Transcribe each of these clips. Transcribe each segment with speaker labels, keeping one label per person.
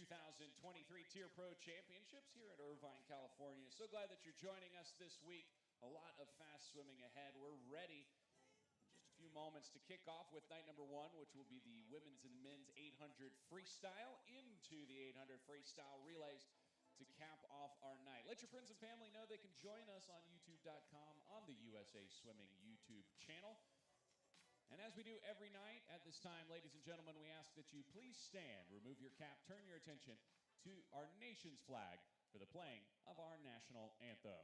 Speaker 1: 2023 TYR Pro Championships here at Irvine, California. So glad that you're joining us this week. A lot of fast swimming ahead. We're ready in just a few moments to kick off with night number one, which will be the women's and men's 800 freestyle into the 800 freestyle relays to cap off our night. Let your friends and family know they can join us on youtube.com on the USA Swimming YouTube channel. And as we do every night at this time, ladies and gentlemen, we ask that you please stand, remove your cap, turn your attention to our nation's flag for the playing of our national anthem.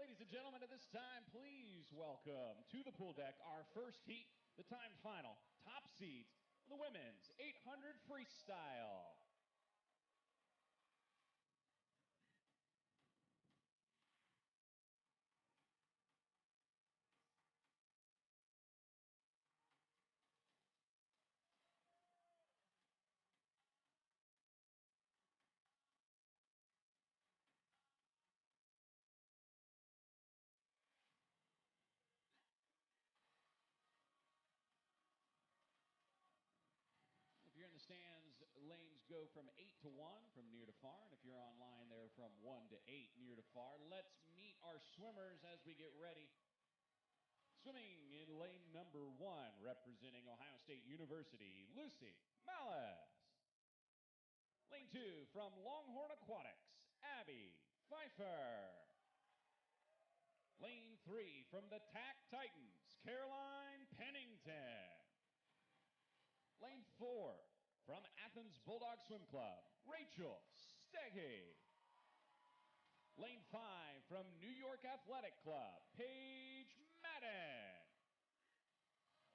Speaker 1: Ladies and gentlemen, at this time, please welcome to the pool deck our first heat, the time final, top seeds, the women's 800 freestyle. If you're in the stands, lanes go from 8 to 1 from near to far, and if you're online, they're from 1 to 8 near to far. Let's meet our swimmers as we get ready. Swimming in lane number 1, representing Ohio State University, Lucy Malice. Lane 2, from Longhorn Aquatics, Abby Pfeiffer. Lane 3, from the TAC Titans, Caroline Pennington. Lane 4, from Athens Bulldog Swim Club, Rachel Steggy. Lane 5, from New York Athletic Club, Paige Madden.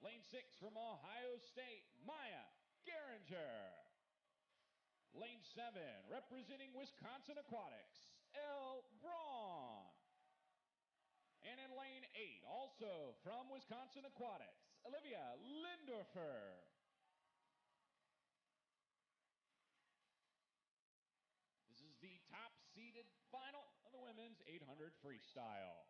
Speaker 1: Lane 6, from Ohio State, Maya Geringer. Lane 7, representing Wisconsin Aquatics, Elle Braun. And in lane 8, also from Wisconsin Aquatics, Olivia Lindorfer. This is the top-seeded final of the women's 800 freestyle.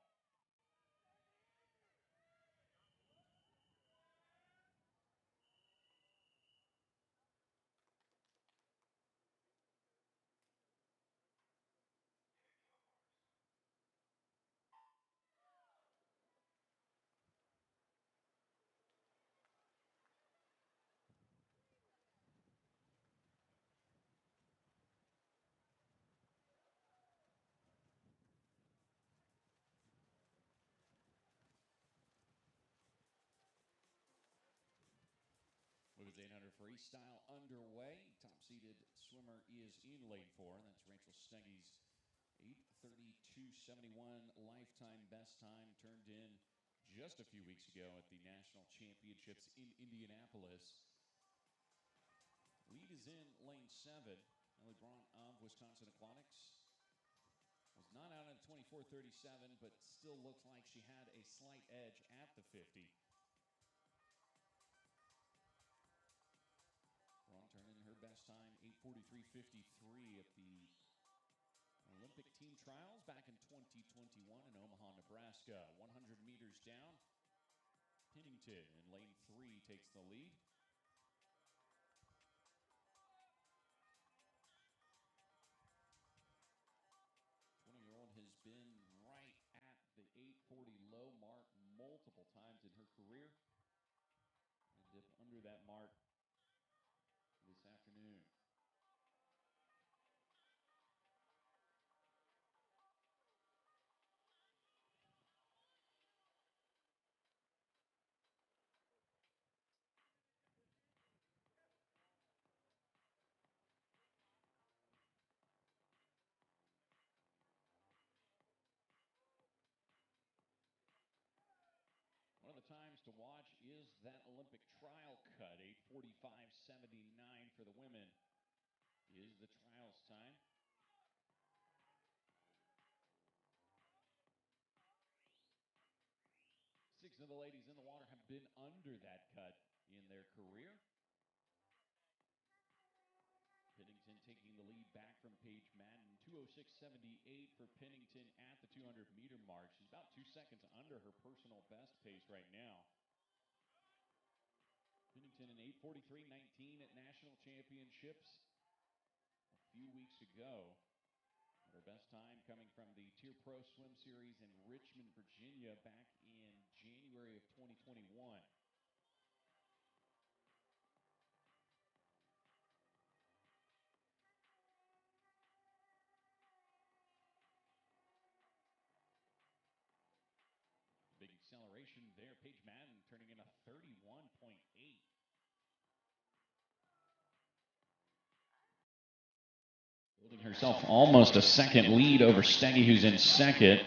Speaker 1: Women's 800 freestyle underway. Top-seeded swimmer is in lane 4, and that's Rachel Steggy's 8:32.71 lifetime best time, turned in just a few weeks ago at the National Championships in Indianapolis. Lead is in lane 7. Elle Braun of Wisconsin Aquatics was not out at 24:37, but still looks like she had a slight edge at the 50. Braun turned in her best time, 8:43.53 at the Olympic team trials back in 2021 in Omaha, Nebraska. 100 meters down, Pennington in lane 3 takes the lead. 20-year-old has been right at the 840 low mark multiple times in her career. And dip under that mark this afternoon. One of the times to watch is that Olympic trial cut. 8:45.79 for the women is the trials time. 6 of the ladies in the water have been under that cut in their career. Pennington taking the lead back from Paige Madden. 2:06.78 for Pennington at the 200-meter mark. She's about 2 seconds under her personal best pace right now. Pennington in 8:43.19 at national championships a few weeks ago. Her best time coming from the TYR Pro Swim Series in Richmond, Virginia back in January of 2021. Big acceleration there. Paige Madden turning in a 31.8. Building herself almost a second lead over Steggy, who's in second.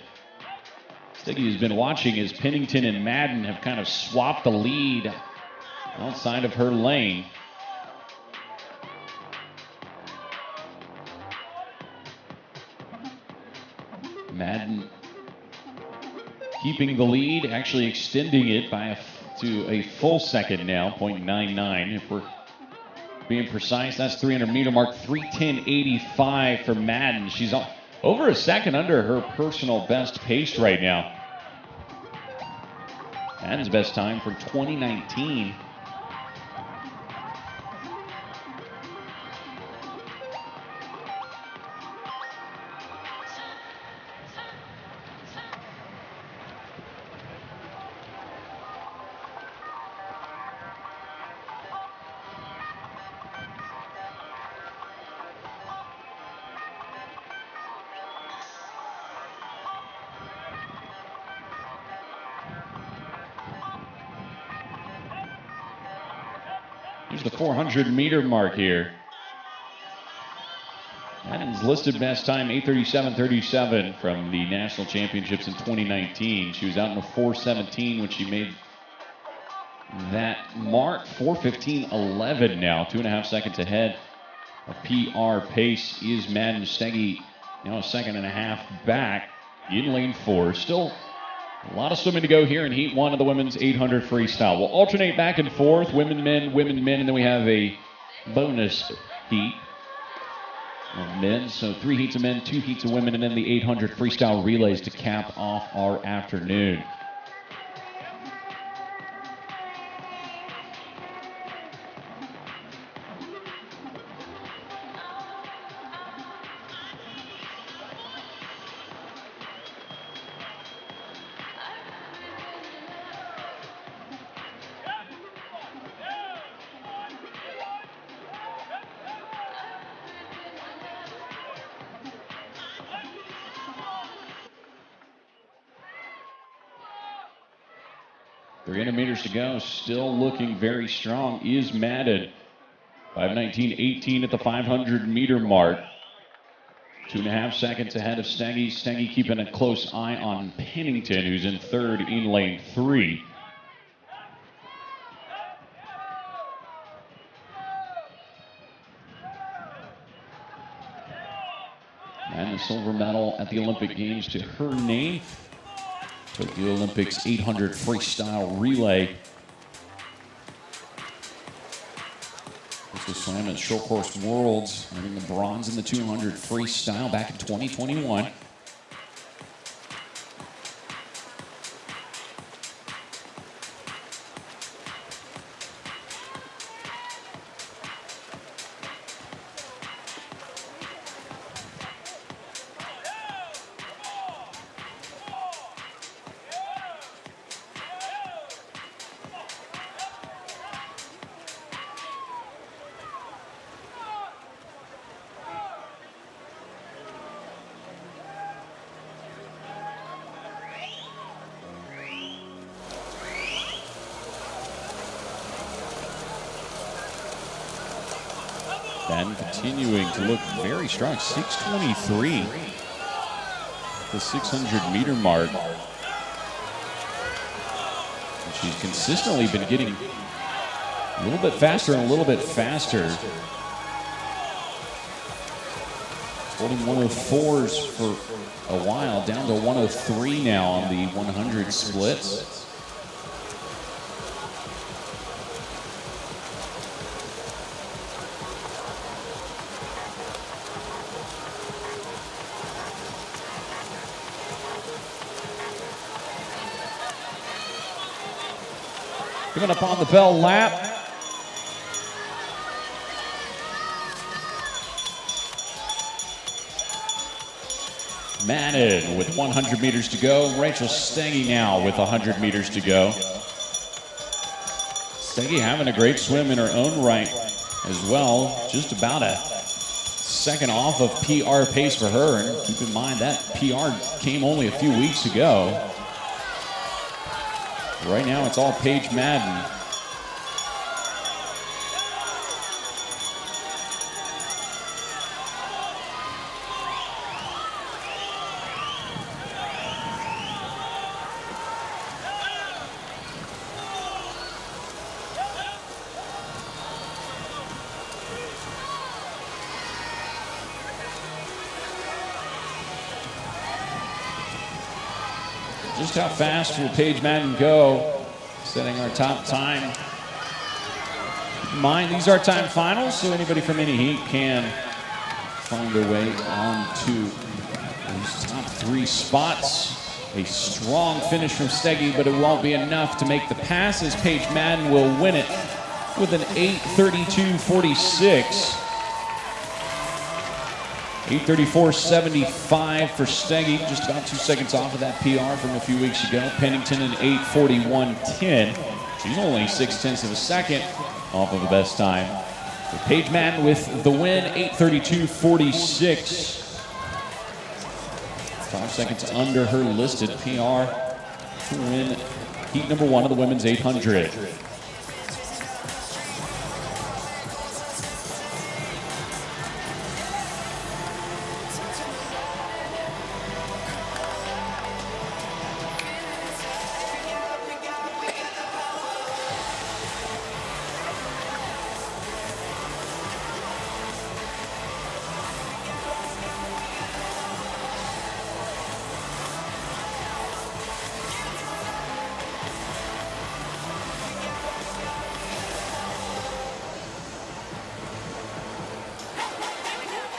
Speaker 1: Steggy has been watching as Pennington and Madden have kind of swapped the lead outside of her lane. Madden keeping the lead, actually extending it to a full second now, 0.99 if we're being precise. That's 300-meter mark, 3:10.85 for Madden. She's over a second under her personal best pace right now. Madden's best time for 2019. Here's the 400-meter mark here. Madden's listed best time, 8:37.37 from the national championships in 2019. She was out in a 4:17 when she made that mark. 4:15.11 now, 2.5 seconds ahead. A PR pace is Madden. Steggy now a second and a half back in lane 4. Still a lot of swimming to go here in heat 1 of the women's 800 freestyle. We'll alternate back and forth, women, men, and then we have a bonus heat of men. So 3 heats of men, 2 heats of women, and then the 800 freestyle relays to cap off our afternoon. Meters to go, still looking very strong is Madden. 5:19.18 at the 500-meter mark. 2.5 seconds ahead of Steggy. Steggy keeping a close eye on Pennington, who's in third in lane 3. And a silver medal at the Olympic Games to her name. Tokyo Olympics 800 freestyle relay. Just swam at Short Course Worlds, winning the bronze in the 200 freestyle back in 2021. Madden continuing to look very strong. 6:23 at the 600-meter mark. And she's consistently been getting a little bit faster and a little bit faster. Holding 104s for a while, down to 103 now on the 100 splits. Coming up on the bell lap. Madden with 100 meters to go. Rachel Steggy now with 100 meters to go. Steggy having a great swim in her own right as well. Just about a second off of PR pace for her. And keep in mind that PR came only a few weeks ago. Right now it's all Paige Madden. Just how fast will Paige Madden go? Setting our top time. Keep in mind, these are time finals, so anybody from any heat can find their way onto those top 3 spots. A strong finish from Steggy, but it won't be enough to make the pass as Paige Madden will win it with an 8:32.46. 8:34.75 for Steggy, just about 2 seconds off of that PR from a few weeks ago. Pennington in 8:41.10. She's only 0.6 of a second off of the best time. So Paige Madden with the win, 8:32.46. 5 seconds under her listed PR to win heat number 1 of the women's 800.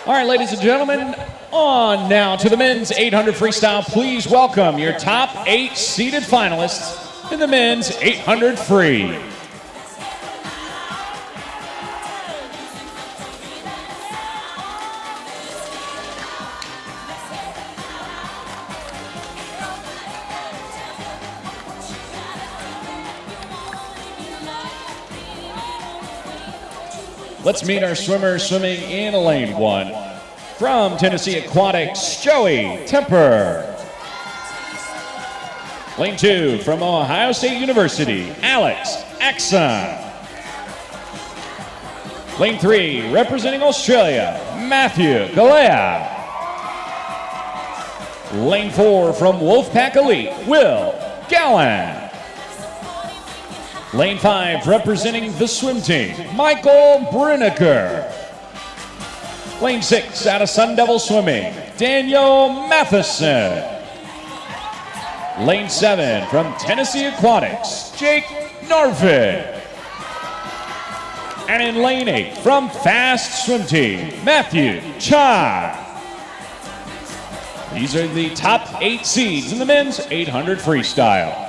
Speaker 1: All right, ladies and gentlemen, on now to the men's 800 freestyle. Please welcome your top 8 seeded finalists in the men's 800 free. Let's meet our swimmers swimming in lane 1. From Tennessee Aquatics, Joey Temper. Lane 2, from Ohio State University, Alex Exon. Lane 3, representing Australia, Matthew Galea. Lane 4, from Wolfpack Elite, Will Gallen. Lane 5, representing the swim team, Michael Brineker. Lane 6, out of Sun Devil Swimming, Daniel Matheson. Lane 7, from Tennessee Aquatics, Jake Narvik. And in lane 8, from Fast Swim Team, Matthew Cha. These are the top 8 seeds in the men's 800 freestyle.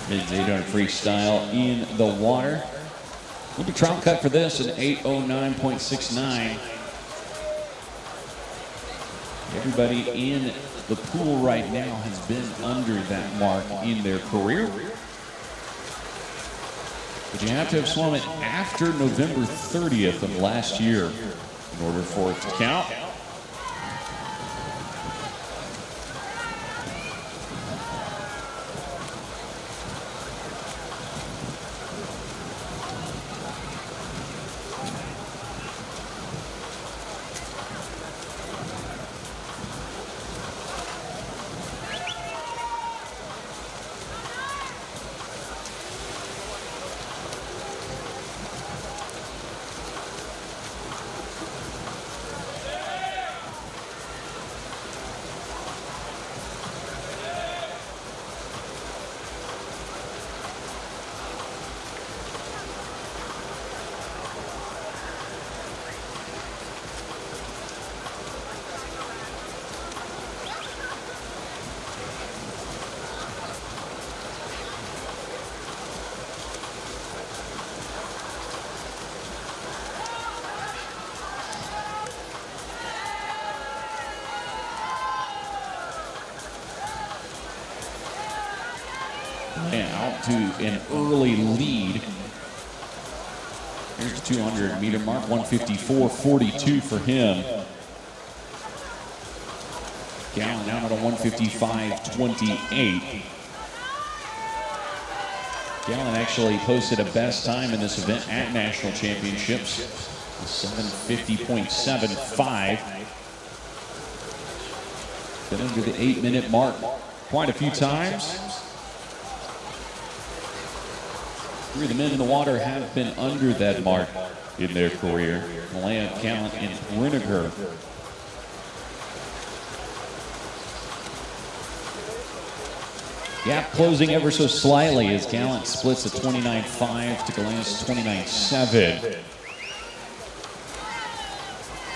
Speaker 1: Men's 800 freestyle in the water. We'll be trial cut for this at 8:09.69. Everybody in the pool right now has been under that mark in their career. But you have to have swum it after November 30th of last year in order for it to count. And out to an early lead. Here's the 200-meter mark, 154.42 for him. Gallen out at a 155.28. Gallen actually posted a best time in this event at National Championships, 750.75. Got under the 8-minute mark quite a few times. Three of the men in the water have been under that mark in their career. Gallen, Gallen, and Brinegar. Gap closing ever so slightly as Gallen splits at 29.5 to Gallen's 29.7.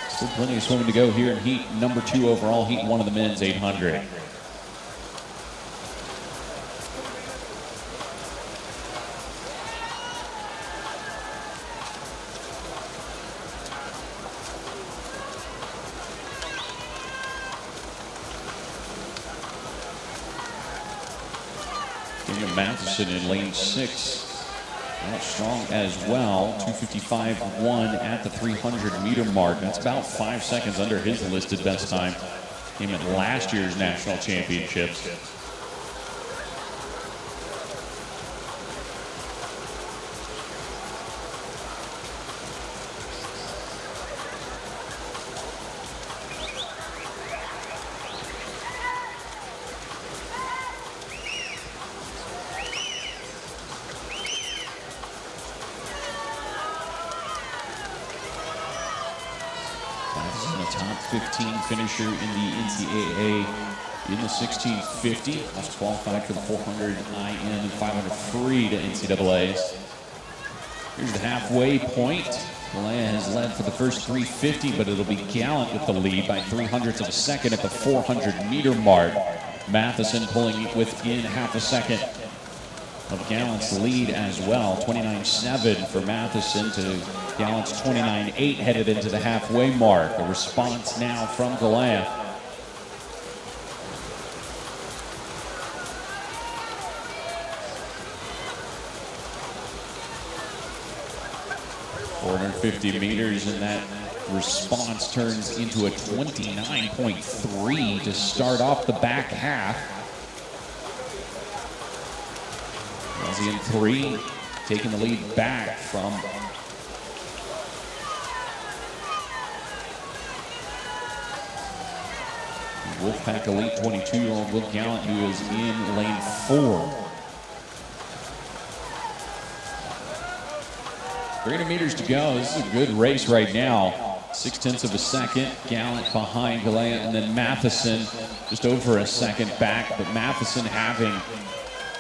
Speaker 1: Still plenty of swimming to go here in heat number 2 overall, heat 1 of the men's 800. Matheson in lane 6, out strong as well, 255.1 at the 300-meter mark. That's about 5 seconds under his listed best time. Came at last year's national championships. Top 15 finisher in the NCAA in the 1650. Also qualified for the 400 IM and 500 free to NCAAs. Here's the halfway point. Gallen has led for the first 350, but it'll be Gallen with the lead by 0.03 of a second at the 400-meter mark. Matheson pulling within half a second of Gallen's lead as well. 29.7 for Matheson to Gallen's 29.8 headed into the halfway mark. A response now from Gallen. .450 meters, and that response turns into a 29.3 to start off the back half. Ozzy in 3, taking the lead back from Wolfpack Elite 22-year-old Will Gallen, who is in lane 4. 300 meters to go. This is a good race right now. 0.6 of a second. Gallen behind Gallen, and then Matheson just over a second back. But Matheson having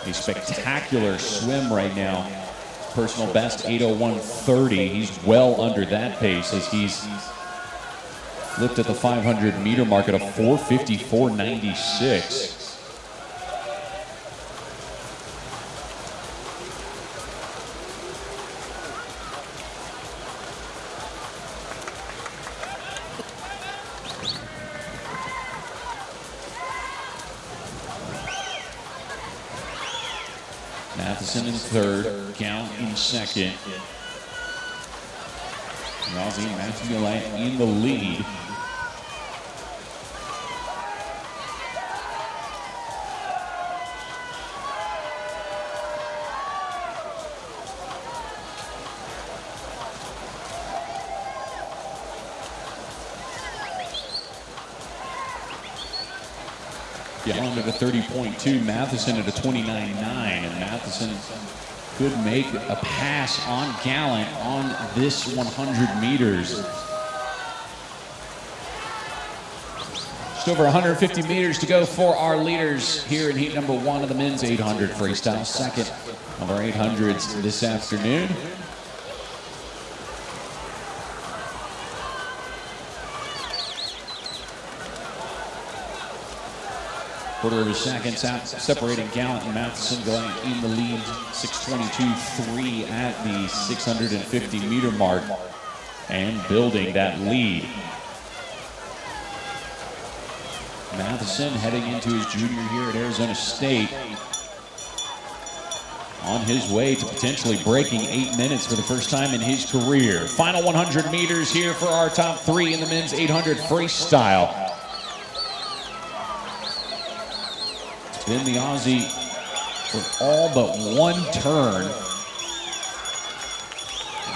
Speaker 1: a spectacular swim right now. Personal best 8:01.30. He's well under that pace as he's flipped at the 500-meter mark at a 4:54.96. Matheson in third, Gallant in second. Aussie Matthew in the lead. Gallant at a 30.2, Matheson at a 29.9, and Matheson could make a pass on Gallant on this 100 meters. Just over 150 meters to go for our leaders here in heat number 1 of the men's 800 freestyle, second of our 800s this afternoon. Quarter of a second separating Gallant and Matheson, going in the lead, 6:22.3 at the 650 meter mark and building that lead. Matheson heading into his junior year at Arizona State, on his way to potentially breaking 8 minutes for the first time in his career. Final 100 meters here for our top 3 in the men's 800 freestyle. Been the Aussie for all but one turn.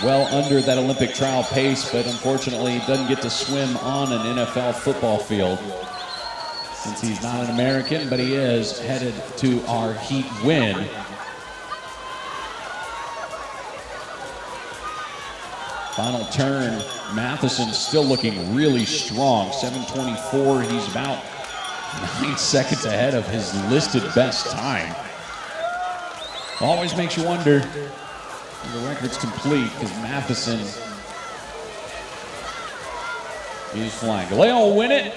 Speaker 1: Well under that Olympic trial pace, but unfortunately doesn't get to swim on an NFL football field since he's not an American, but he is headed to our heat win. Final turn, Matheson still looking really strong, 7:24, he's about 9 seconds ahead of his listed best time. Always makes you wonder if the record's complete, because Matheson is flying. Galea will win it.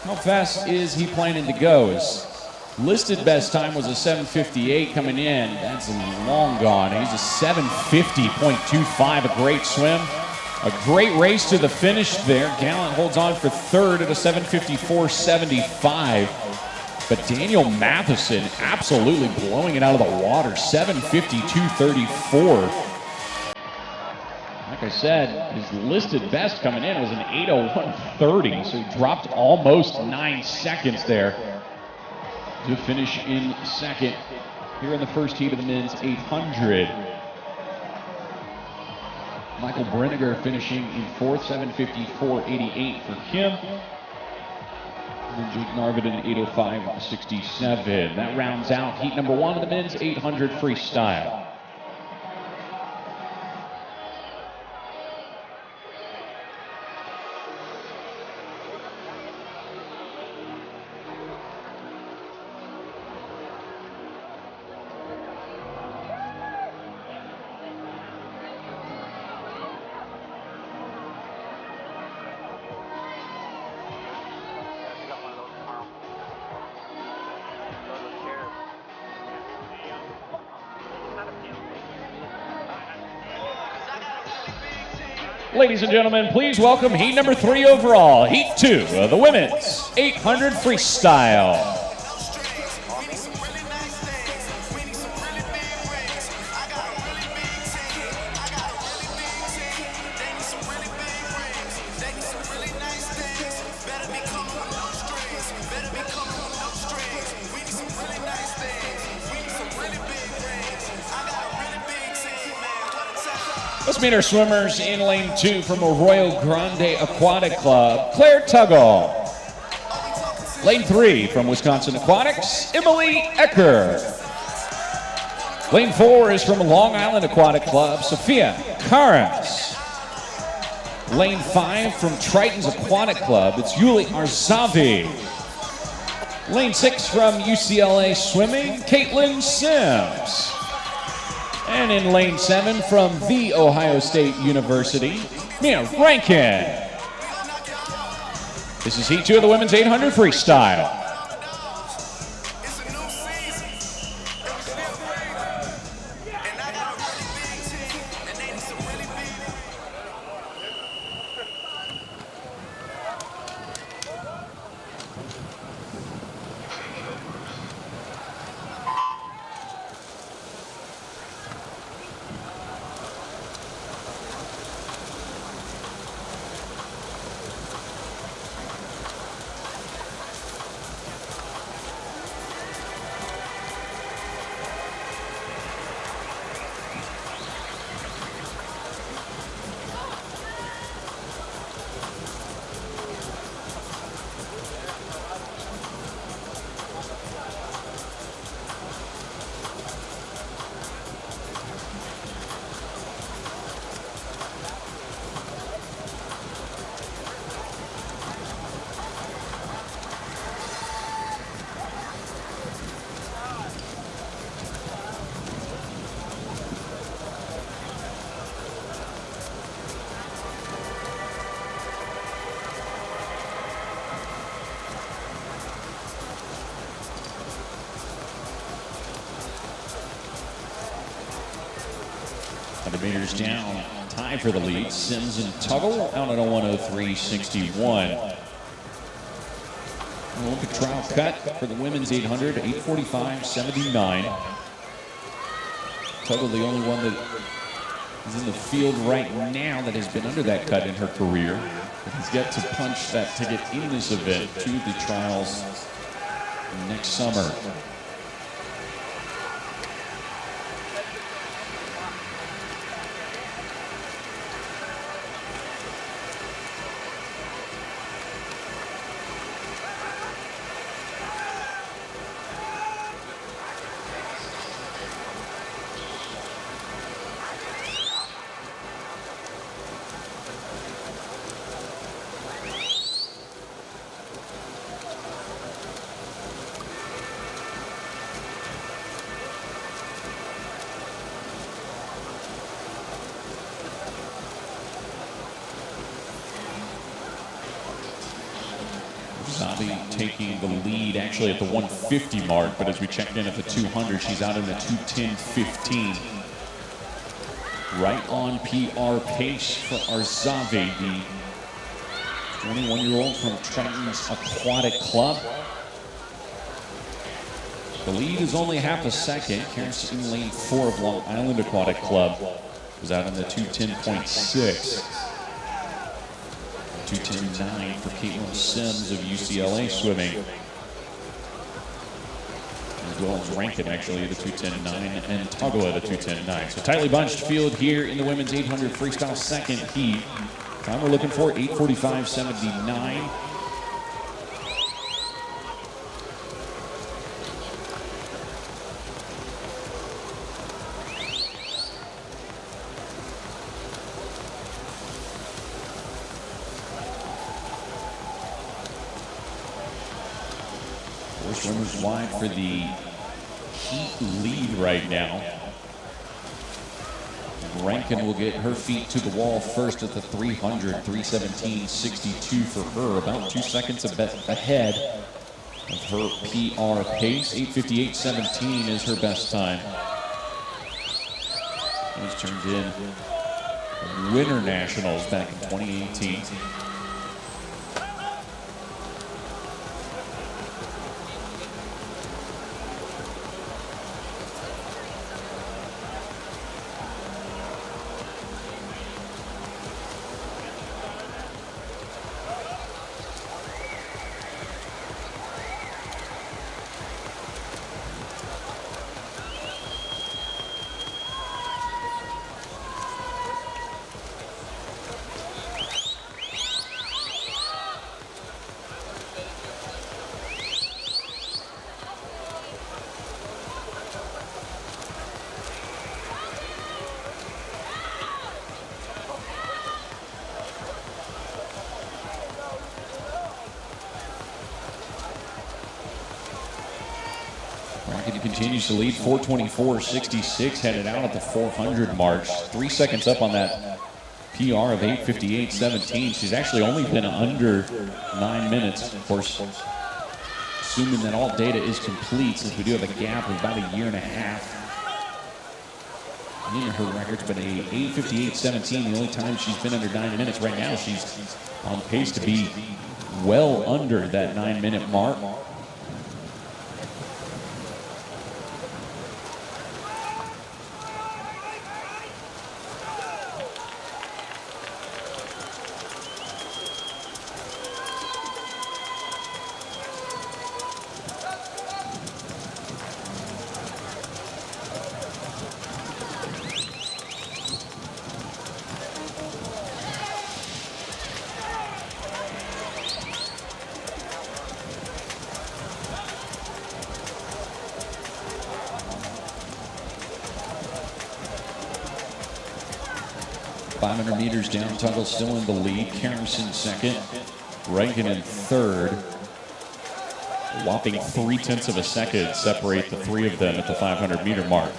Speaker 1: How fast is he planning to go? His listed best time was a 7:58 coming in. That's long gone. He's a 7:50.25, a great swim. A great race to the finish there. Gallant holds on for third at a 7:54.75. But Daniel Matheson absolutely blowing it out of the water, 7:52.34. Like I said, his listed best coming in was an 8:01.30, so he dropped almost 9 seconds there to finish in second here in the first heat of the men's 800. Michael Brenniger finishing in fourth, 7:54.88 for him. And then Jake Narvin in 8:05.67. That rounds out heat number 1 of the men's 800 freestyle. Ladies and gentlemen, please welcome heat number 3 overall, heat 2 of the women's 800 freestyle. Let's meet our swimmers in lane 2 from Arroyo Grande Aquatic Club, Claire Tuggle. Lane 3 from Wisconsin Aquatics, Emily Ecker. Lane 4 is from Long Island Aquatic Club, Sophia Karas. Lane 5 from Triton's Aquatic Club, it's Yuli Arzavi. Lane 6 from UCLA Swimming, Caitlin Sims. And in lane 7 from The Ohio State University, Mia Rankin. This is heat 2 of the women's 800 freestyle. 100 meters down, tie for the lead. Sims and Tuggle out at a 1:03.61. Olympic trial cut for the women's 800, 8:45.79. Tuggle, the only one that is in the field right now that has been under that cut in her career. He's yet to punch that ticket in this event to the trials next summer. Zavi taking the lead actually at the 150 mark, but as we checked in at the 200, she's out in the 2:10.15. Right on PR pace for Arzavi, the 21-year-old from Trenton's Aquatic Club. The lead is only half a second. Harrison in lane 4 of Long Island Aquatic Club was out in the 2:10.6. 2:10.9 for Caitlin Sims of UCLA Swimming, as well as Rankin actually at a 2:10.9 and Tuggle at a 2:10.9. So tightly bunched field here in the women's 800 freestyle second heat. Time we're looking for 8:45.79. Swimmers wide for the heat lead right now. Rankin will get her feet to the wall first at the 300, 3:17.62 for her, about 2 seconds ahead of her PR pace. 8:58.17 is her best time. She's turned in Winter Nationals back in 2018. Continues to lead, 4:24.66, headed out at the 400 mark. 3 seconds up on that PR of 8:58.17. She's actually only been under 9 minutes, of course, assuming that all data is complete, since we do have a gap of about a year and a half in her records. But a 8:58.17, the only time she's been under 9 minutes. Right now, she's on pace to be well under that 9-minute mark. Meters down, Tuggle still in the lead. Harrison second, Rankin in third. A whopping 0.3 of a second separate the three of them at the 500-meter mark.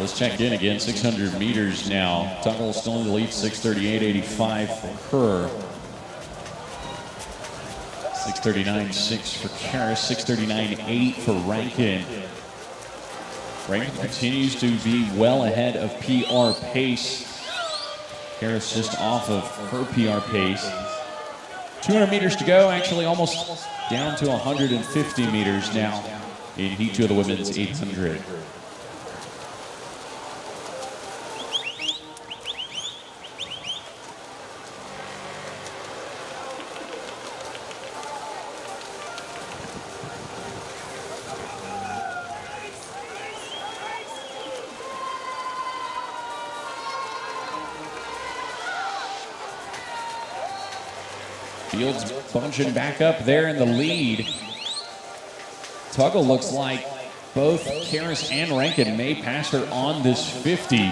Speaker 1: Let's check in again. 600 meters now. Tuggle still in the lead, 6:38.85 for her. 6:39.6 for Karis, 6:39.8 for Rankin. Rankin continues to be well ahead of PR pace. Karis just off of her PR pace. 200 meters to go, actually almost down to 150 meters now in Heat 2 of the women's 800. Fields bunching back up there in the lead. Tuggle looks like both Karis and Rankin may pass her on this 50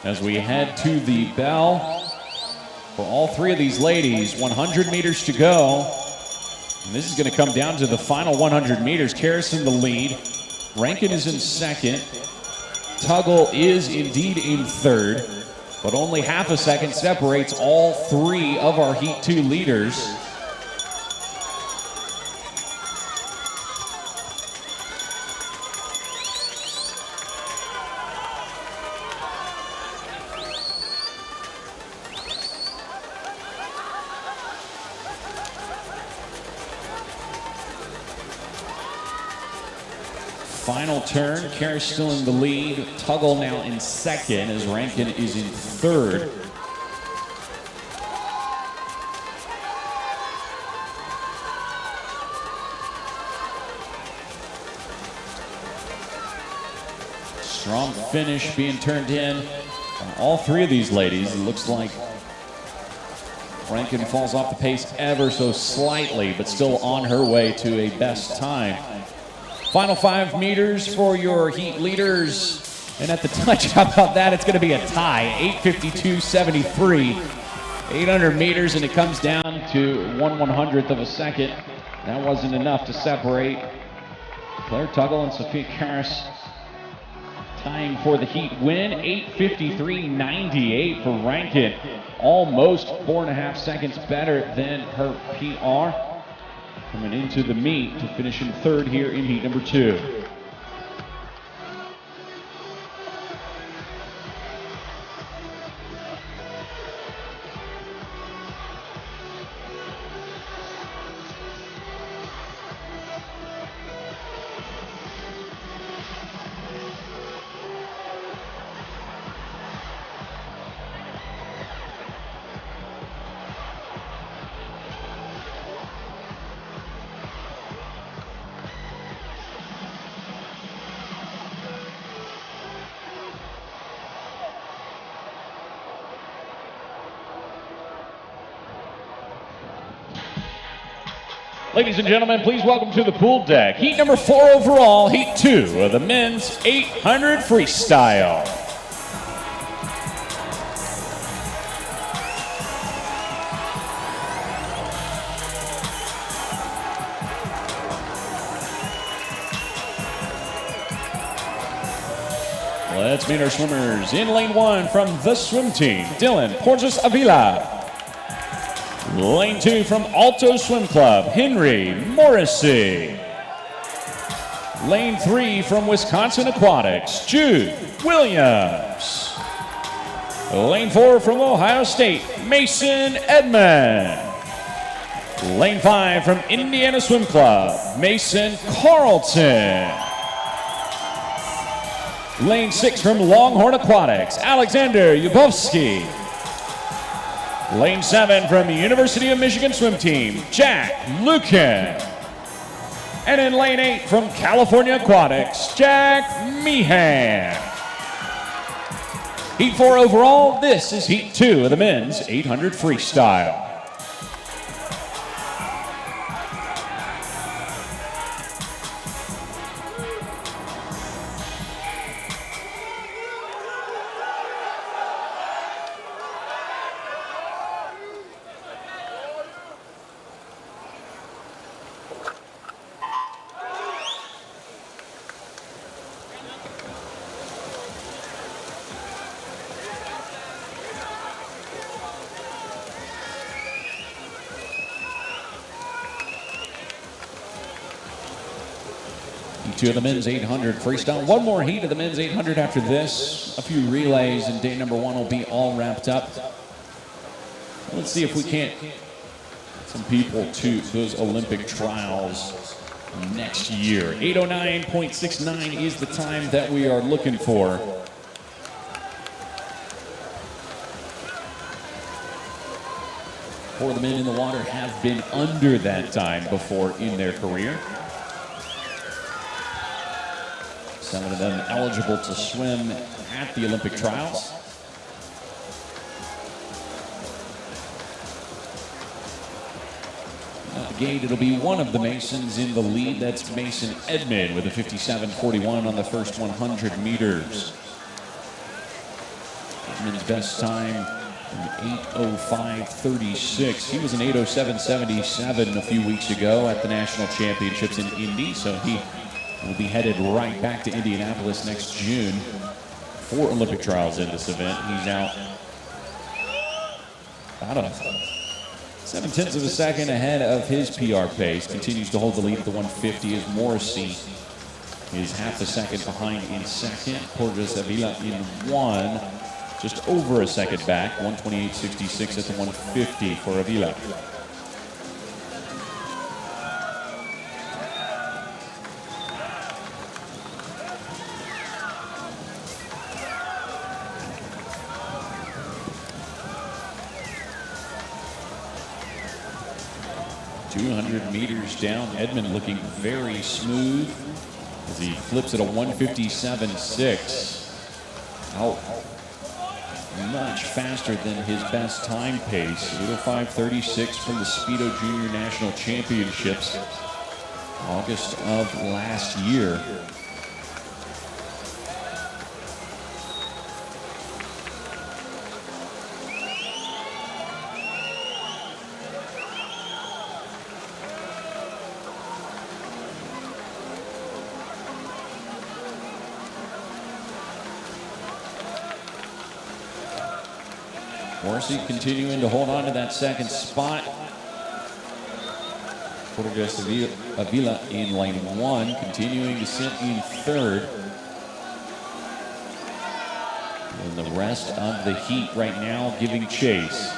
Speaker 1: as we head to the bell for all three of these ladies. 100 meters to go. And this is going to come down to the final 100 meters. Karis in the lead. Rankin is in second. Tuggle is indeed in third. But only half a second separates all three of our Heat 2 leaders. Final turn, Karis still in the lead. Tuggle now in second as Rankin is in third. Strong finish being turned in on all three of these ladies. It looks like Rankin falls off the pace ever so slightly, but still on her way to a best time. Final 5 meters for your Heat leaders. And at the touch, how about that? It's going to be a tie, 8:52.73. 800 meters, and it comes down to 1/100th of a second. That wasn't enough to separate Claire Tuggle and Sophia Karis tying for the Heat win. 8:53.98 for Rankin. Almost 4.5 seconds better than her PR. Coming into the meet to finish in third here in Heat number 2. Ladies and gentlemen, please welcome to the pool deck. Heat number 4 overall, Heat 2 of the men's 800 freestyle. Let's meet our swimmers. In lane 1 from the swim team, Dylan Porges Avila. Lane 2 from Alto Swim Club, Henry Morrissey. Lane 3 from Wisconsin Aquatics, Jude Williams. Lane 4 from Ohio State, Mason Edmond. Lane 5 from Indiana Swim Club, Mason Carlton. Lane 6 from Longhorn Aquatics, Alexander Yubovsky. Lane 7 from the University of Michigan Swim Team, Jack Lucan. And in lane 8 from California Aquatics, Jack Meehan. Heat 4 overall, this is Heat 2 of the men's 800 freestyle. 2 of the men's 800 freestyle. One more heat of the men's 800 after this. A few relays, and day number 1 will be all wrapped up. Let's see if we can't get some people to those Olympic trials next year. 8:09.69 is the time that we are looking for. Four of the men in the water have been under that time before in their career. 7 of them eligible to swim at the Olympic trials. At the gate, it'll be one of the Masons in the lead. That's Mason Edmond with a 57.41 on the first 100 meters. Edmond's best time, 8:05.36. He was an 8:07.77 a few weeks ago at the National Championships in Indy, so he will be headed right back to Indianapolis next June for Olympic trials in this event. He's out about 0.7 of a second ahead of his PR pace. Continues to hold the lead at the 150 as Morrissey is half a second behind in second. Porges Avila in 1, just over a second back. 1:28.66 at the 150 for Avila. Meters down. Edmond looking very smooth as he flips at a 1:57.6. Out much faster than his best time pace. 8:05.36 from the Speedo Junior National Championships, August of last year. Morrissey continuing to hold on to that second spot. Porges Avila in lane 1, continuing to sit in third. And the rest of the heat right now giving chase.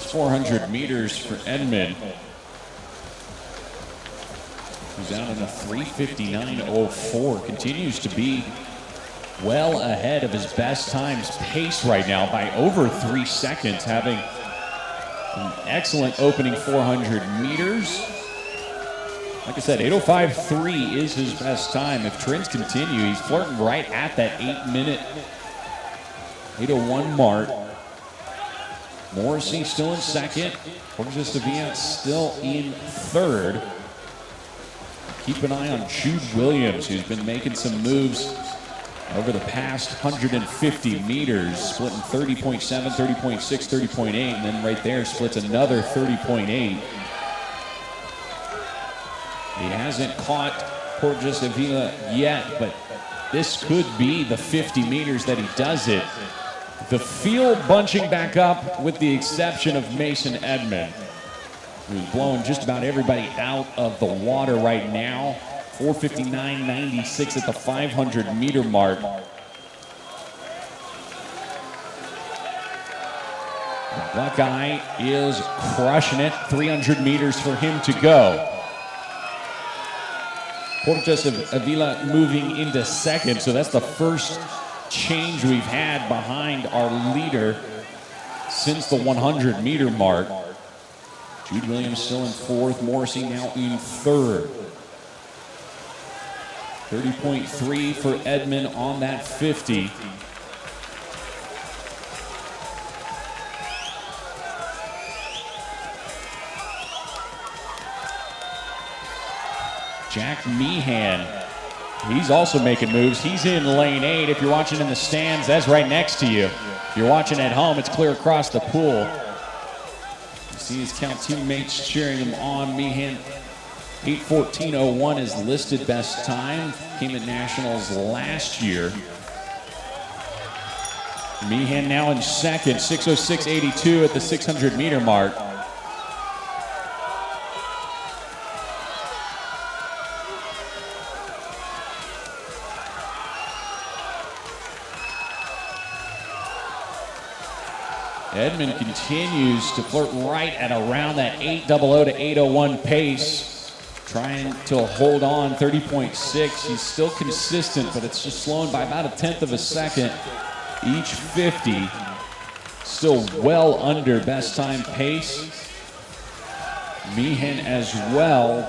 Speaker 1: It's 400 meters for Edmond, who's out in a 3:59.04. Continues to be well ahead of his best times pace right now by over 3 seconds, having an excellent opening 400 meters. Like I said, 8:05.3 is his best time. If trends continue, he's flirting right at that 8-minute 8:01 mark. Morrissey still in second. Porges Avila still in third. Keep an eye on Jude Williams, who's been making some moves over the past 150 meters, splitting 30.7, 30.6, 30.8, and then right there splits another 30.8. He hasn't caught Porges Avila yet, but this could be the 50 meters that he does it. The field bunching back up with the exception of Mason Edmond, who's blowing just about everybody out of the water right now. 4:59.96 at the 500 meter mark. That guy is crushing it. 300 meters for him to go. Portas Avila moving into second, so that's the first change we've had behind our leader since the 100-meter mark. Jude Williams still in fourth, Morrissey now in third. 30.3 for Edmond on that 50. Jack Meehan, he's also making moves. He's in lane 8. If you're watching in the stands, that's right next to you. If you're watching at home, it's clear across the pool. You see his Cal teammates cheering him on. Meehan, 8:14.01 is listed best time. Came at Nationals last year. Meehan now in second, 6:06.82 at the 600-meter mark. Edmond continues to flirt right at around that 8:00 to 8:01 pace, trying to hold on. 30.6. He's still consistent, but it's just slowing by about 1/10 of a second each 50. Still well under best time pace. Meehan as well.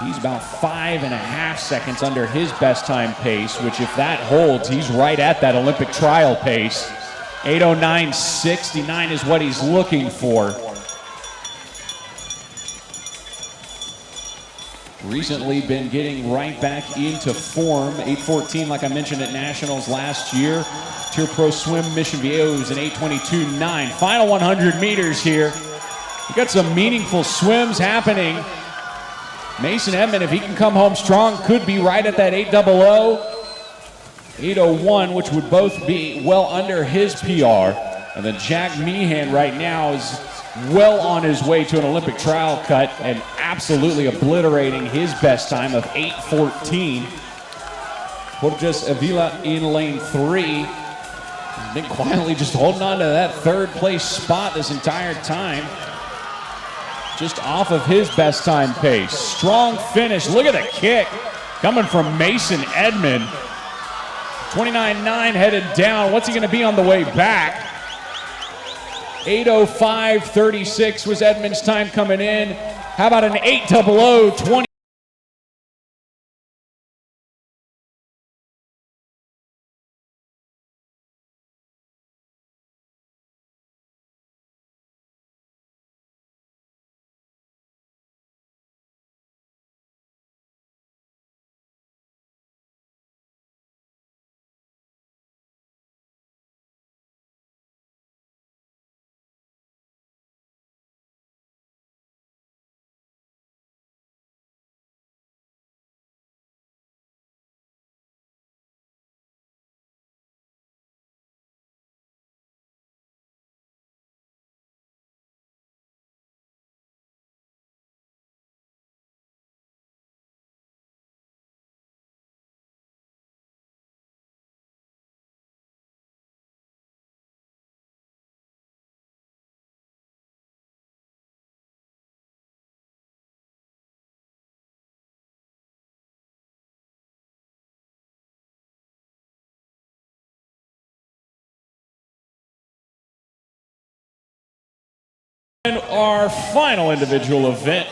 Speaker 1: He's about 5.5 seconds under his best time pace, which if that holds, he's right at that Olympic trial pace. 8:09.69 is what he's looking for. Recently been getting right back into form. 8:14, like I mentioned at Nationals last year. TYR Pro Swim Mission Viejo's in 8:22.9. Final 100 meters here. We got some meaningful swims happening. Mason Edmond, if he can come home strong, could be right at that 8:00. 8:01, which would both be well under his PR. And then Jack Meehan right now is well on his way to an Olympic trial cut and absolutely obliterating his best time of 8:14. Portas Avila in lane 3. He's been quietly just holding on to that third place spot this entire time. Just off of his best time pace. Strong finish. Look at the kick coming from Mason Edmond. 29.9 headed down. What's he going to be on the way back? 8:05.36 was Edmond's time coming in. How about an 8:00.20? Our final individual event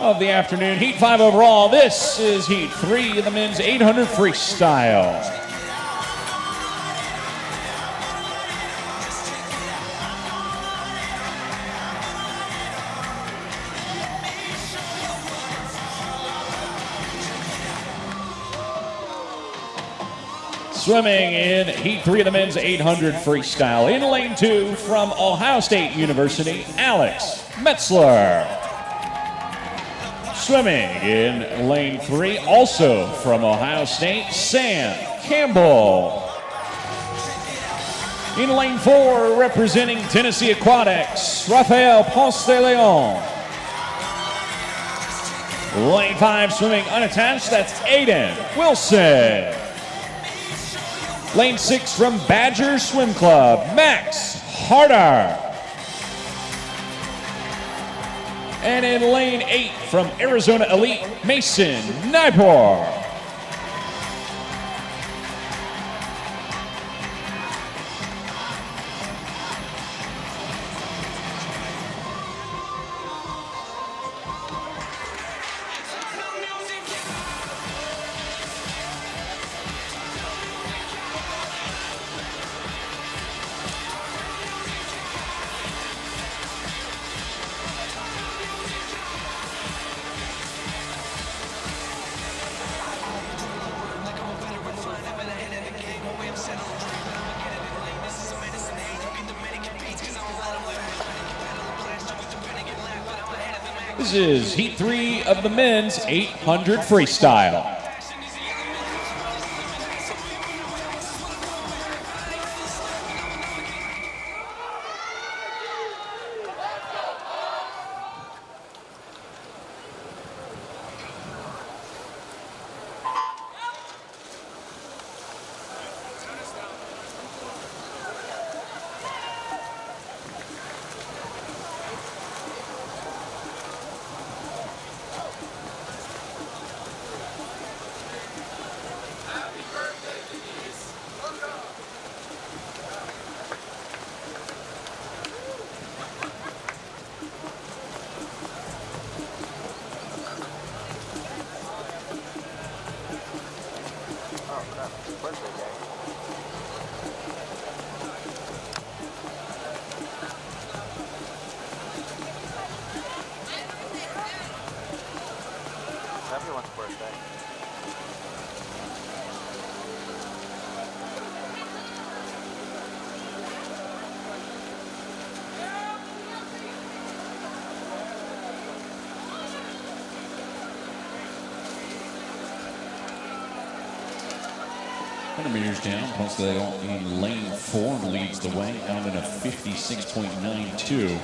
Speaker 1: of the afternoon, Heat 5 overall. This is Heat 3 of the men's 800 freestyle. Swimming in Heat 3 of the men's 800 freestyle. In lane 2 from Ohio State University, Alex Metzler. Swimming in lane 3, also from Ohio State, Sam Campbell. In lane 4, representing Tennessee Aquatics, Rafael Ponce de Leon. Lane 5, swimming unattached, that's Aiden Wilson. Lane 6 from Badger Swim Club, Max Harder. And in lane 8 from Arizona Elite, Mason Nipor. This is Heat 3 of the men's 800 freestyle.
Speaker 2: Everyone's birthday.
Speaker 1: Meters down, plus they go in lane 4 leads the way out in a 56.92.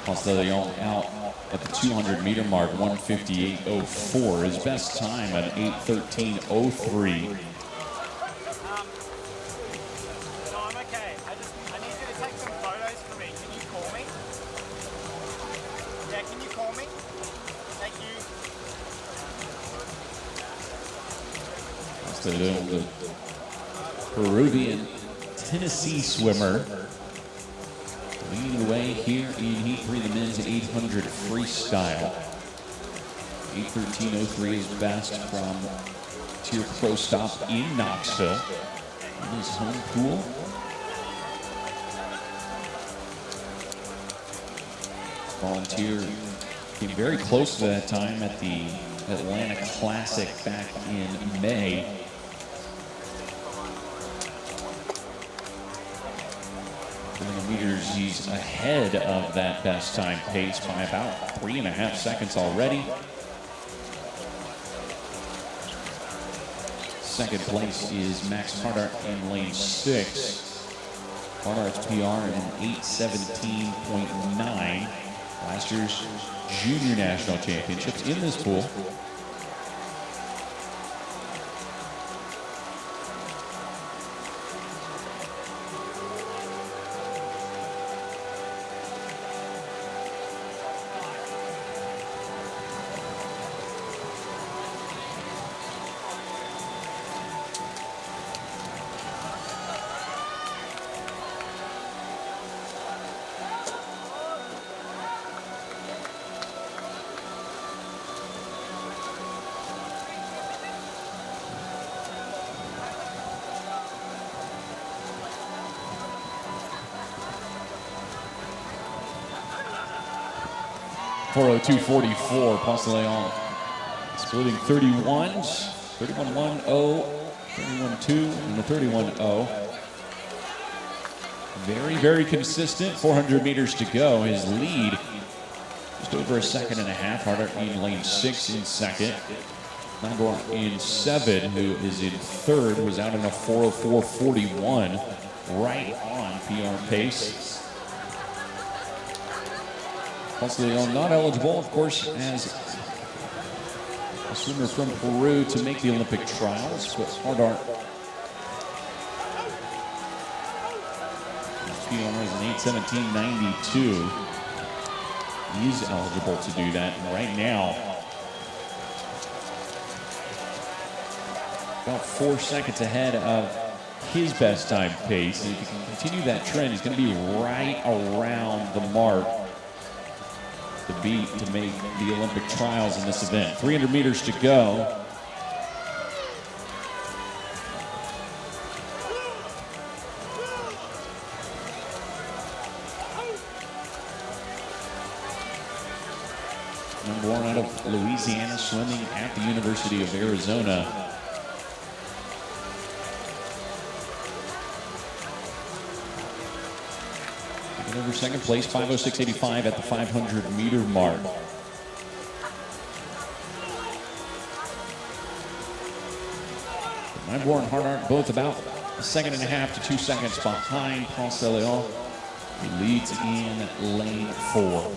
Speaker 1: Also, out at the 200-meter mark, 158.04. His best time at 8:13.03.
Speaker 3: No, I'm okay. I need you to take some photos for me. Can you call me? Yeah, can you call me? Thank you.
Speaker 1: So the Peruvian Tennessee swimmer leading the way here in Heat 3, the men's 800 freestyle. 8:13.03 is best from TYR Pro stop in Knoxville. In his home pool. Volunteer came very close to that time at the Atlanta Classic back in May. Meters, he's ahead of that best time pace by about 3.5 seconds already. Second place is Max Hardart in lane 6. Hardart's PR in 8:17.9. Last year's Junior National Championships in this pool. 4:02.44. Ponce de Leon splitting 31s, 31-1-0, 31-2, and the 31-0. Very, very consistent. 400 meters to go. His lead just over a second and a half. Hardart in lane 6 in second. Nybor in 7, who is in third, was out in a 4:04.41, right on PR pace. Ponce de Leon not eligible, of course, as a swimmer from Peru to make the Olympic trials, but Hardart PR is an 8:17.92. He's eligible to do that, and right now, about 4 seconds ahead of his best time pace. And if he can continue that trend, he's going to be right around the mark to beat to make the Olympic trials in this event. 300 meters to go. Number 1 out of Louisiana, swimming at the University of Arizona. Over second place, 5:06.85 at the 500-meter mark. Nybor and Hardart both about a second and a half to 2 seconds behind Ponce de Leon, who leads in lane 4.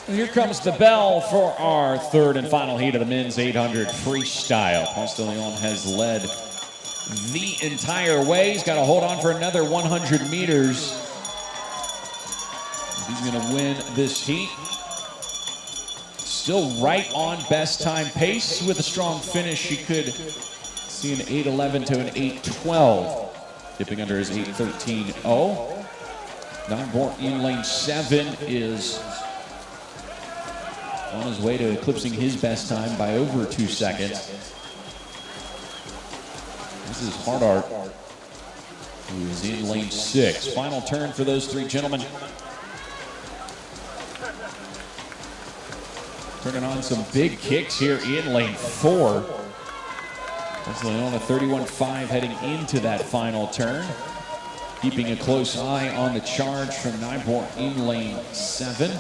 Speaker 1: Here comes the bell for our third and final heat of the men's 800 freestyle. Ponce de Leon has led the entire way. He's got to hold on for another 100 meters. He's going to win this heat. Still right on best time pace. With a strong finish, he could see an 8:11 to an 8:12. Dipping under his 8:13.0. Nybor in lane 7 is on his way to eclipsing his best time by over 2 seconds. This is Hardart, who is in lane 6. Final turn for those three gentlemen. Turning on some big kicks here in lane 4. That's on a 31.5 heading into that final turn. Keeping a close eye on the charge from Nybor in lane 7.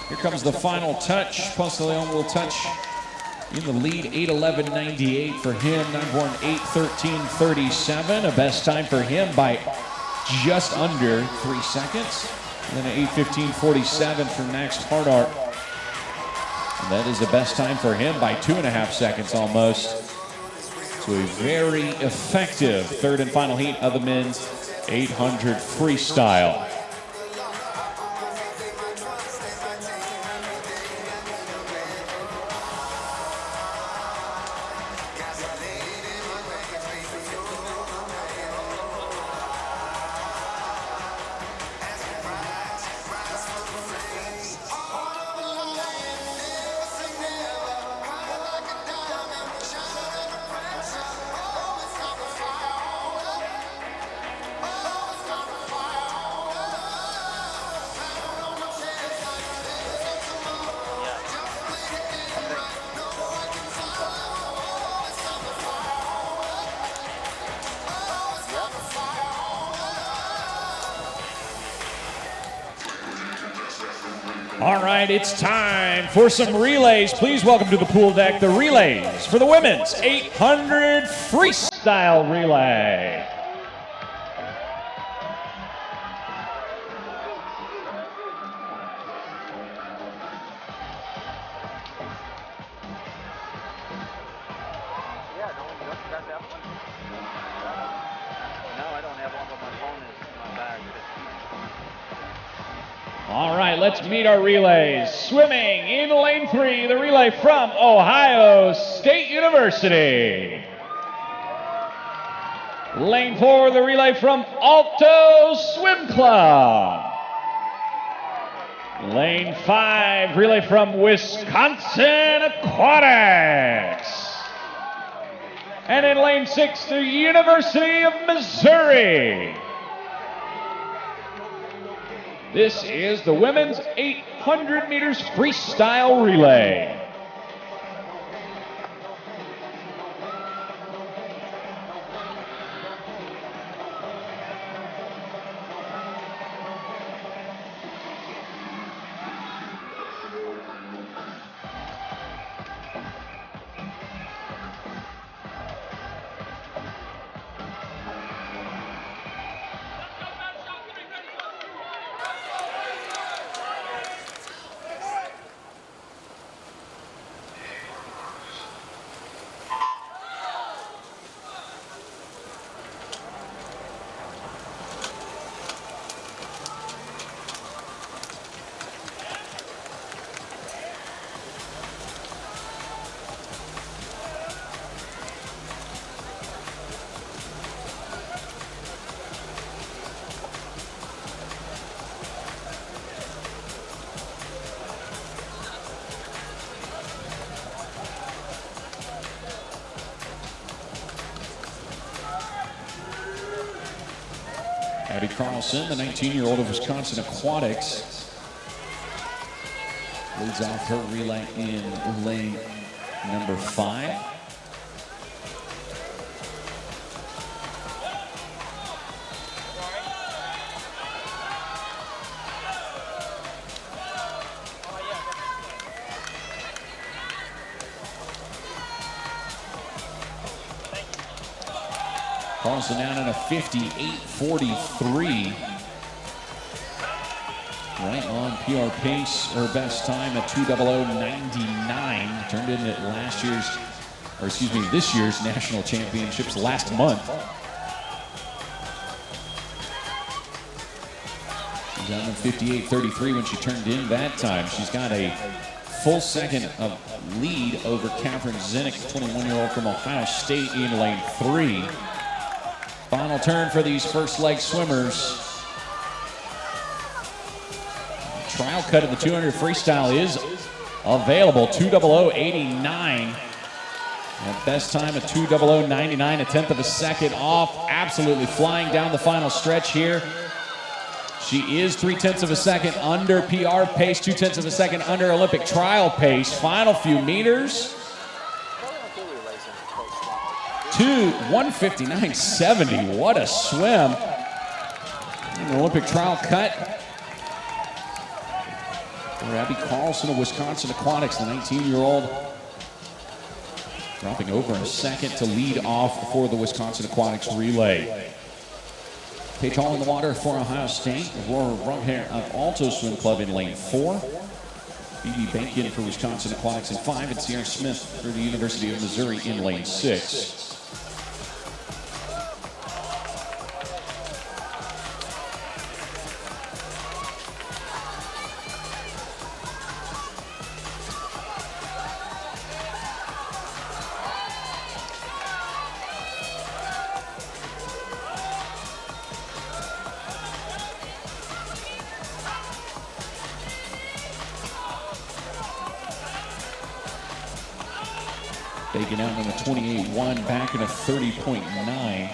Speaker 1: Here comes the final touch. Ponce de Leon will touch in the lead, 8:11.98 for him. Nybor 8:13.37, a best time for him by just under 3 seconds. And then an 8:15.47 for Max Hardart. And that is the best time for him by 2.5 seconds almost. So a very effective third and final heat of the men's 800 freestyle. All right, it's time for some relays. Please welcome to the pool deck the relays for the women's 800 freestyle relay. All right, let's meet our relays. Swimming in lane 3, the relay from Ohio State University. Lane 4, the relay from Alto Swim Club. Lane 5, relay from Wisconsin Aquatics. And in lane 6, the University of Missouri. This is the women's 800 meters freestyle relay. Abby Carlson, the 19-year-old of Wisconsin Aquatics, leads off her relay in lane number 5. Carlson down in a 58.43. Right on PR pace, her best time at 2:00.99. Turned in at this year's national championships last month. She's down in 58.33 when she turned in that time. She's got a full second of lead over Catherine Zinnick, 21-year-old from Ohio State, in lane 3. Final turn for these first leg swimmers. Trial cut of the 200 freestyle is available, 2:00.89. At best time of 2:00.99, a tenth of a second off. Absolutely flying down the final stretch here. She is 3/10 of a second under PR pace, 2/10 of a second under Olympic trial pace. Final few meters. 1:59.70. What a swim. An Olympic trial cut for Abby Carlson of Wisconsin Aquatics, the 19-year-old. Dropping over a second to lead off for the Wisconsin Aquatics relay. Paige Hall in the water for Ohio State. Aurora Rumphair of Alto Swim Club in lane 4. B.B. Bankin for Wisconsin Aquatics in 5. And Sierra Smith for the University of Missouri in lane 6. Taking out on a 28.1, back in a 30.9.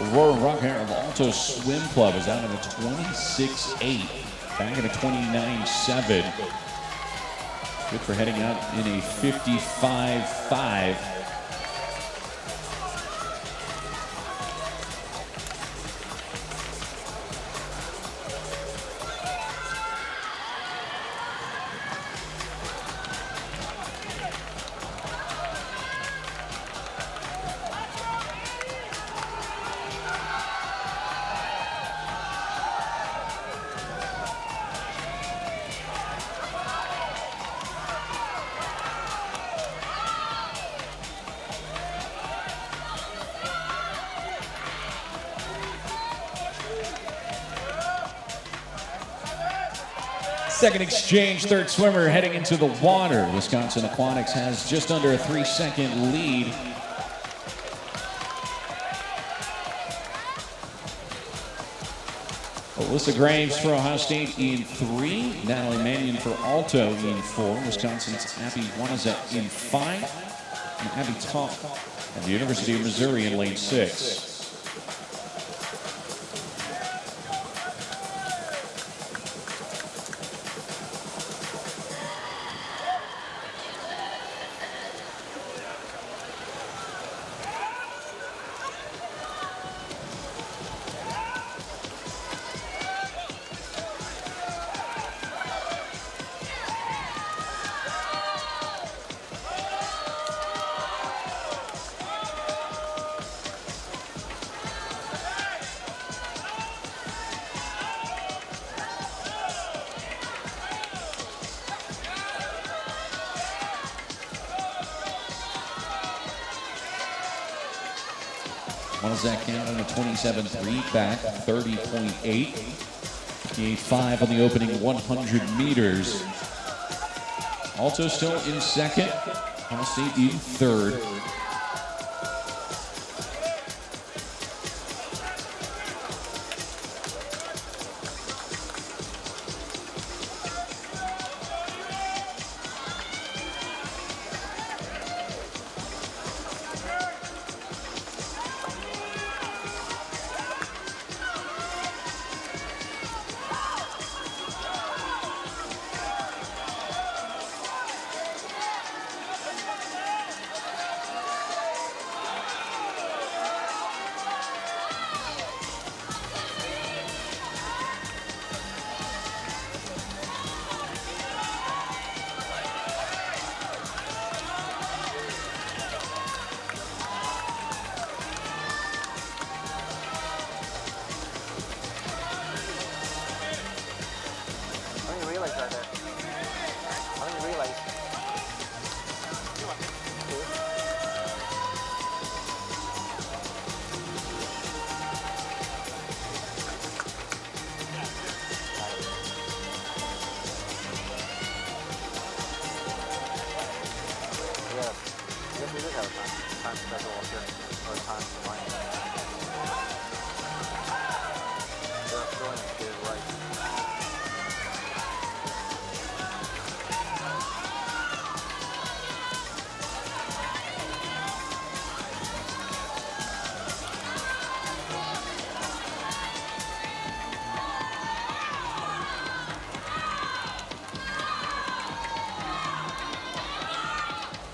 Speaker 1: Aurora Rumphair of Alto Swim Club is out of a 26.8, back in a 29.7. Good for heading out in a 55.5. Second exchange, third swimmer heading into the water. Wisconsin Aquatics has just under a 3-second lead. Alyssa Graves for Ohio State in 3. Natalie Mannion for Alto in 4. Wisconsin's Abby Wanazet in 5. And Abby Topp at the University of Missouri in lane 6. Wanazek count on a 27.3, back 30.8. 58.5 on the opening 100 meters. Also still in second. Ohio State in third.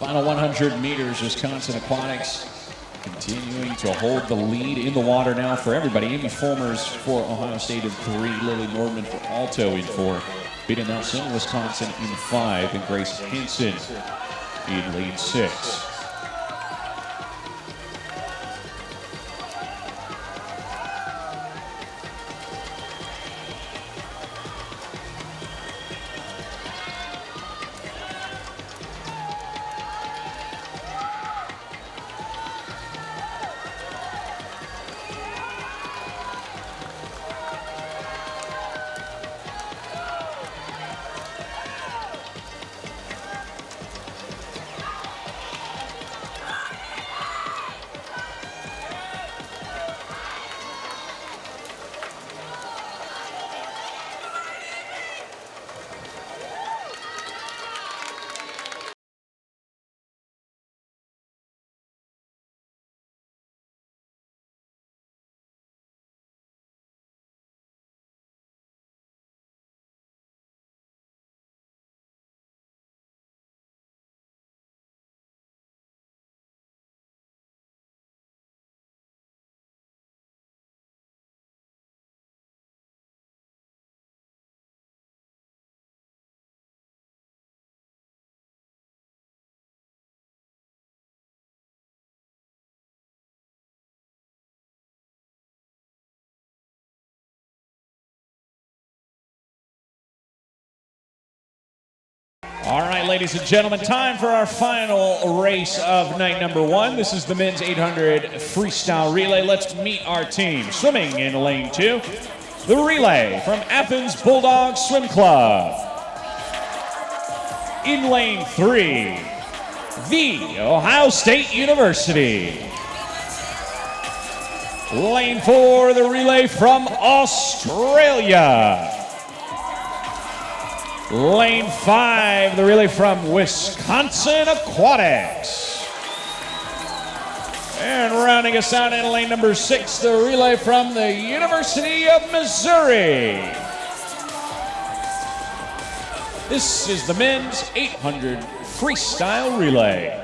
Speaker 1: Final 100 meters, Wisconsin Aquatics continuing to hold the lead in the water now for everybody. Amy Fulmers for Ohio State in 3, Lily Nordman for Alto in 4, Beta Nelson, Wisconsin in 5, and Grace Hansen in lane 6. All right, ladies and gentlemen, time for our final race of night number 1. This is the men's 800 freestyle relay. Let's meet our team. Swimming in lane 2, the relay from Athens Bulldog Swim Club. In lane 3, The Ohio State University. Lane 4, the relay from Australia. Lane 5, the relay from Wisconsin Aquatics. And rounding us out in lane number 6, the relay from the University of Missouri. This is the men's 800 freestyle relay.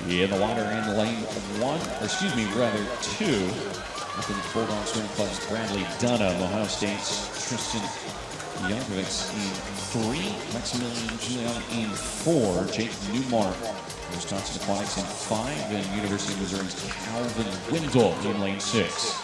Speaker 1: In the water in lane 2. Up in the Bulldog swim class, Bradley Dunham, Ohio State's Tristan Yankovic in 3, Maximilian Julian in 4, Jake Newmark, Wisconsin Aquatics in 5, and University of Missouri's Calvin Wendell in lane 6.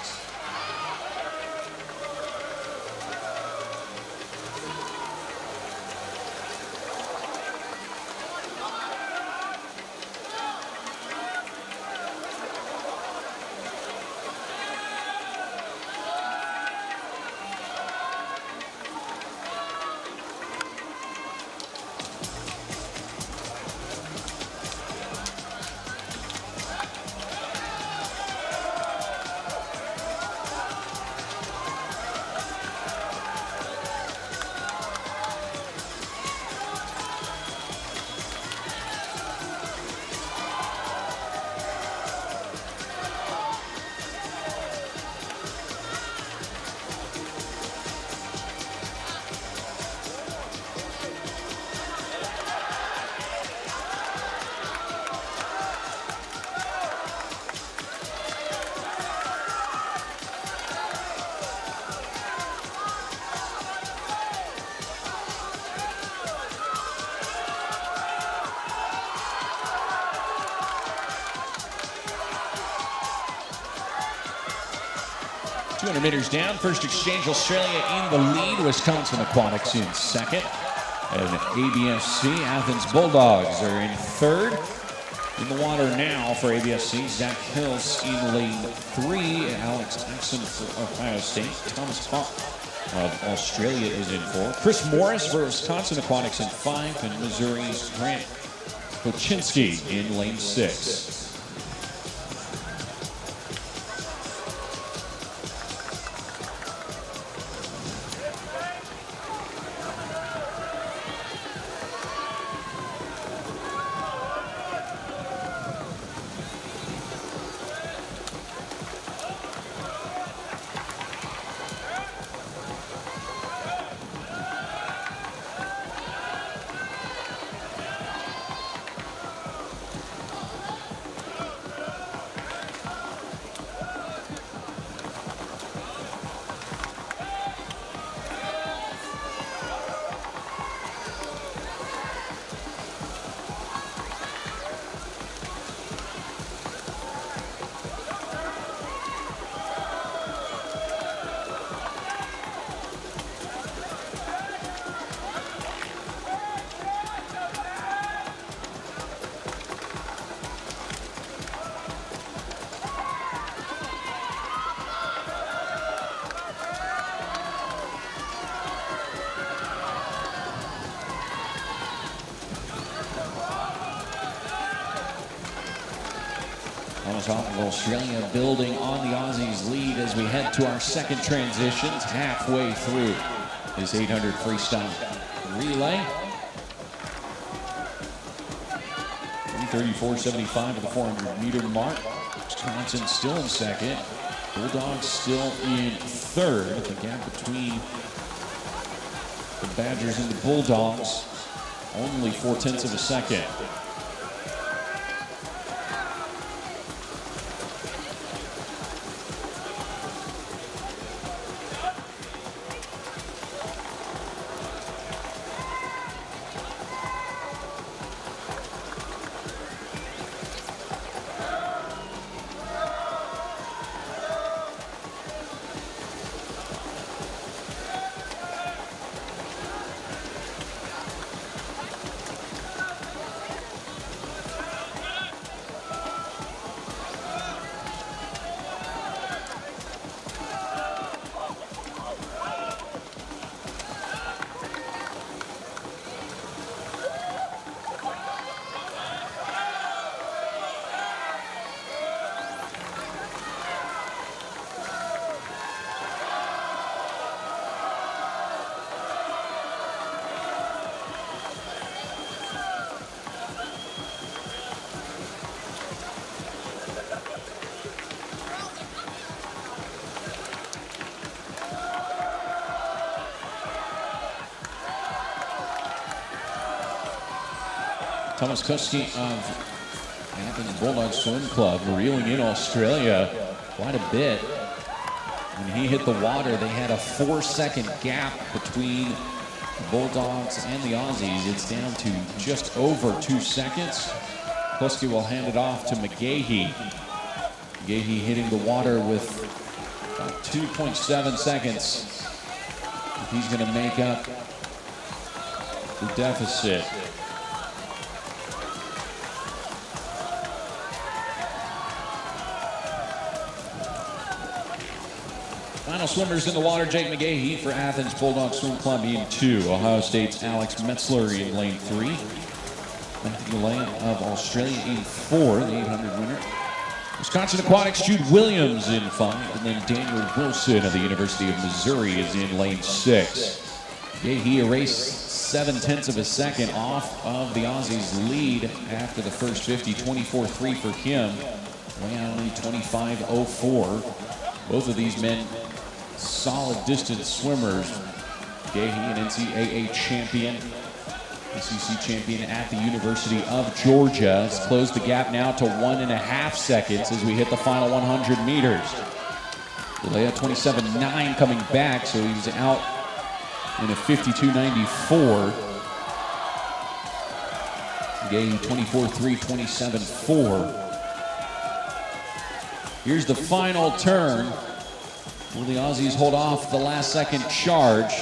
Speaker 1: 200 meters down, first exchange, Australia in the lead, Wisconsin Aquatics in second. And ABSC, Athens Bulldogs are in third. In the water now for ABSC, Zach Hills in lane 3, Alex Axon for Ohio State. Thomas Pop of Australia is in 4. Chris Morris for Wisconsin Aquatics in 5, and Missouri's Grant Koczynski in lane 6. On top of Australia, building on the Aussies' lead as we head to our second transitions, halfway through this 800 freestyle relay. 3:34.75 to the 400-meter mark. Wisconsin still in second. Bulldogs still in third. The gap between the Badgers and the Bulldogs, only 0.4 of a second. Thomas Kuski of Athens Bulldog Swim Club reeling in Australia quite a bit. When he hit the water, they had a 4-second gap between the Bulldogs and the Aussies. It's down to just over 2 seconds. Kuski will hand it off to McGahee. McGahee hitting the water with about 2.7 seconds. He's going to make up the deficit. Final swimmers in the water, Jake McGahee for Athens Bulldog Swim Club in 2. Ohio State's Alex Metzler in lane 3. Matthew Lane of Australia in 4, the 800 winner. Wisconsin Aquatics, Jude Williams in 5. And then Daniel Wilson of the University of Missouri is in lane 6. McGahee erased 0.7 of a second off of the Aussies' lead after the first 50. 24.3 for him. Way out only 25.04. Both of these men solid distance swimmers. McGahee, an NCAA champion, SEC champion at the University of Georgia. It's closed the gap now to 1.5 seconds as we hit the final 100 meters. Leia 27.9 coming back, so he was out in a 52.94. McGahee 24.3, 27.4. Here's the final turn. Will the Aussies hold off the last second charge?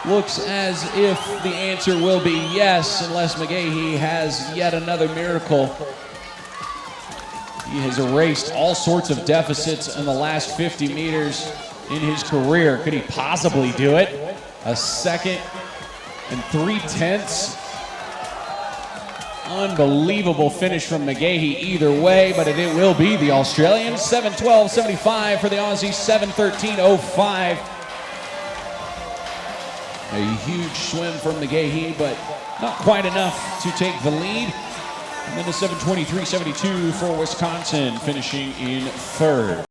Speaker 1: Looks as if the answer will be yes, unless McGahee has yet another miracle. He has erased all sorts of deficits in the last 50 meters in his career. Could he possibly do it? A 2 3/10. Unbelievable finish from McGahee either way, but it will be the Australian. 7:12.75 for the Aussies, 7:13.05. A huge swim from McGahee, but not quite enough to take the lead. And then the 7:23.72 for Wisconsin, finishing in 3rd.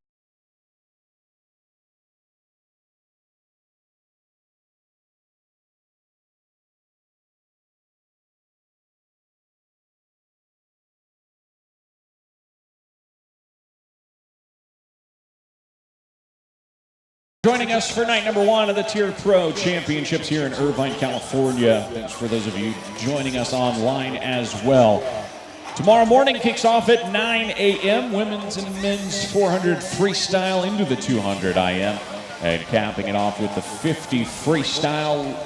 Speaker 1: Joining us for night number 1 of the TYR Pro Championships here in Irvine, California. Thanks for those of you joining us online as well. Tomorrow morning kicks off at 9 a.m. Women's and men's 400 freestyle into the 200 IM. And capping it off with the 50 freestyle.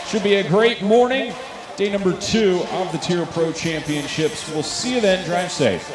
Speaker 1: Should be a great morning. Day number 2 of the TYR Pro Championships. We'll see you then. Drive safe.